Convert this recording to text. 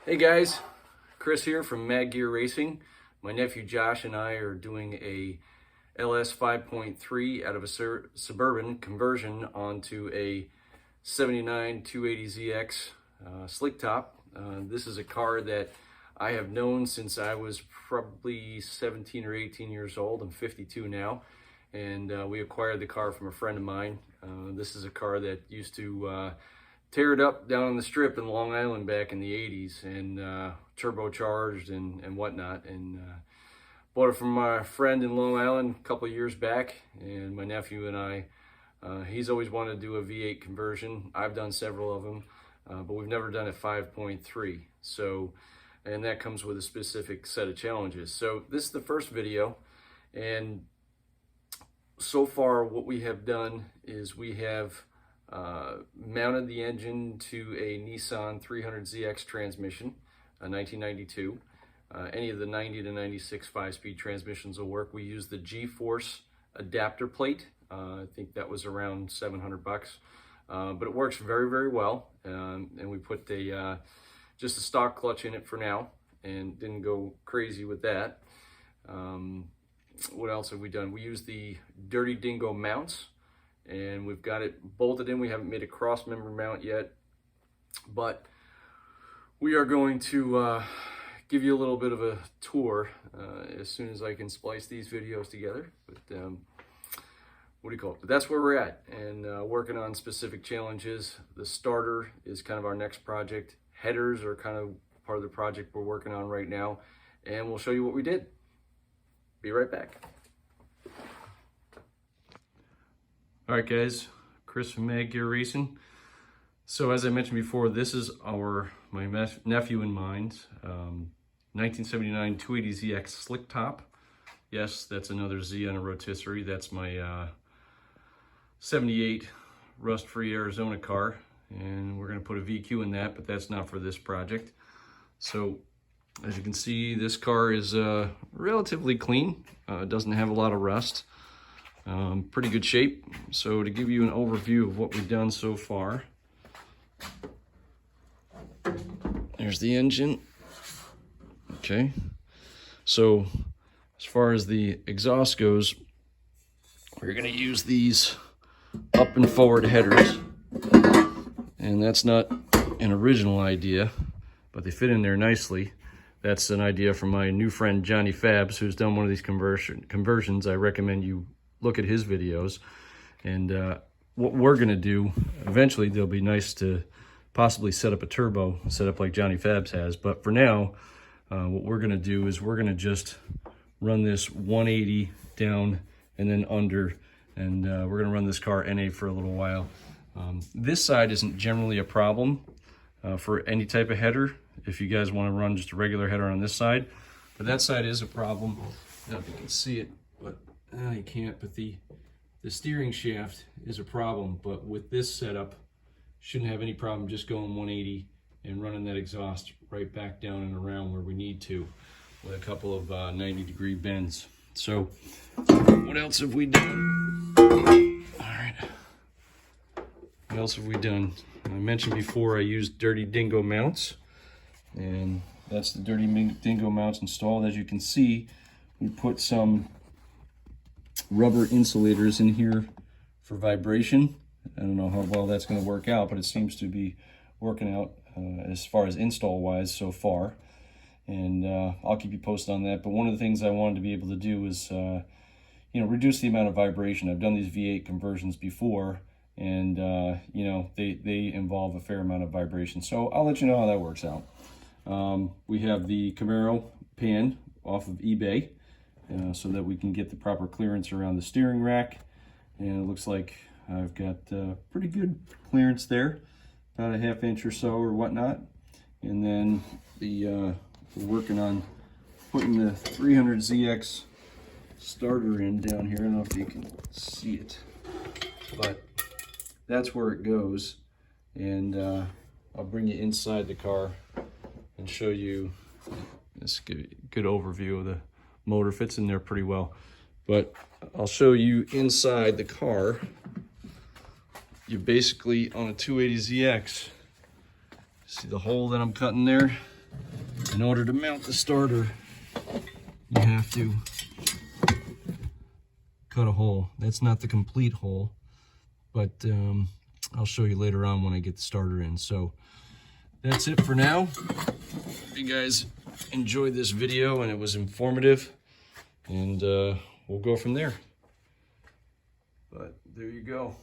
Hey guys, Chris here from Mad Gear Racing. My nephew Josh and I are doing a LS 5.3 out of a Suburban conversion onto a 79 280ZX slick top. This is a car that I have known since I was probably 17 or 18 years old. I'm 52 now, and we acquired the car from a friend of mine. This is a car that used to tear it up down on the strip in Long Island back in the 80s, and turbocharged and whatnot, and bought it from my friend in Long Island a couple of years back. And my nephew and I, he's always wanted to do a V8 conversion. I've done several of them, but we've never done a 5.3. So, and that comes with a specific set of challenges. So this is the first video, and so far what we have done is we have mounted the engine to a Nissan 300ZX transmission, a 1992. Any of the 90 to 96 5-speed transmissions will work. We use the G-Force adapter plate. I think that was around $700, but it works very, very well. And we put just a stock clutch in it for now, and didn't go crazy with that. What else have we done? We use the Dirty Dingo mounts, and we've got it bolted in. We haven't made a cross member mount yet, but we are going to give you a little bit of a tour as soon as I can splice these videos together. But what do you call it? But that's where we're at, and working on specific challenges. The starter is kind of our next project. Headers are kind of part of the project we're working on right now, and we'll show you what we did. Be right back. All right, guys, Chris from Mad Gear Racing. So as I mentioned before, this is my nephew and mine's 1979 280ZX slick top. Yes, that's another Z on a rotisserie. That's my 78 rust-free Arizona car, and we're gonna put a VQ in that, but that's not for this project. So as you can see, this car is relatively clean. Doesn't have a lot of rust. Pretty good shape. So to give you an overview of what we've done so far, there's the engine. Okay, so as far as the exhaust goes, we're going to use these up and forward headers, and that's not an original idea, but they fit in there nicely. That's an idea from my new friend Johnny Fabs, who's done one of these conversions. I recommend you look at his videos. And what we're gonna do, eventually they'll be nice to possibly set up a turbo, set up like Johnny Fabs has. But for now, what we're gonna do is we're gonna just run this 180 down and then under, and we're gonna run this car NA for a little while. This side isn't generally a problem for any type of header, if you guys wanna run just a regular header on this side. But that side is a problem. I don't know if you can see it, but you can't, but the steering shaft is a problem. But with this setup, shouldn't have any problem just going 180 and running that exhaust right back down and around where we need to, with a couple of 90-degree bends. So what else have we done? All right, what else have we done? I mentioned before I used Dirty Dingo mounts, and that's the Dirty Dingo mounts installed. As you can see, we put some rubber insulators in here for vibration. I don't know how well that's going to work out, but it seems to be working out as far as install wise so far, and I'll keep you posted on that. But one of the things I wanted to be able to do is reduce the amount of vibration. I've done these V8 conversions before, and they involve a fair amount of vibration, so I'll let you know how that works out. We have the Camaro pan off of eBay, so that we can get the proper clearance around the steering rack, and it looks like I've got pretty good clearance there, about a ½ inch or so or whatnot. And then we're working on putting the 300ZX starter in down here. I don't know if you can see it, but that's where it goes. And I'll bring you inside the car and show you this good overview of the motor. Fits in there pretty well, but I'll show you inside the car. You basically, on a 280ZX, see the hole that I'm cutting there? in order to mount the starter, you have to cut a hole. That's not the complete hole, but I'll show you later on when I get the starter in. So that's it for now. Hope you guys enjoyed this video and it was informative, and we'll go from there. But there you go.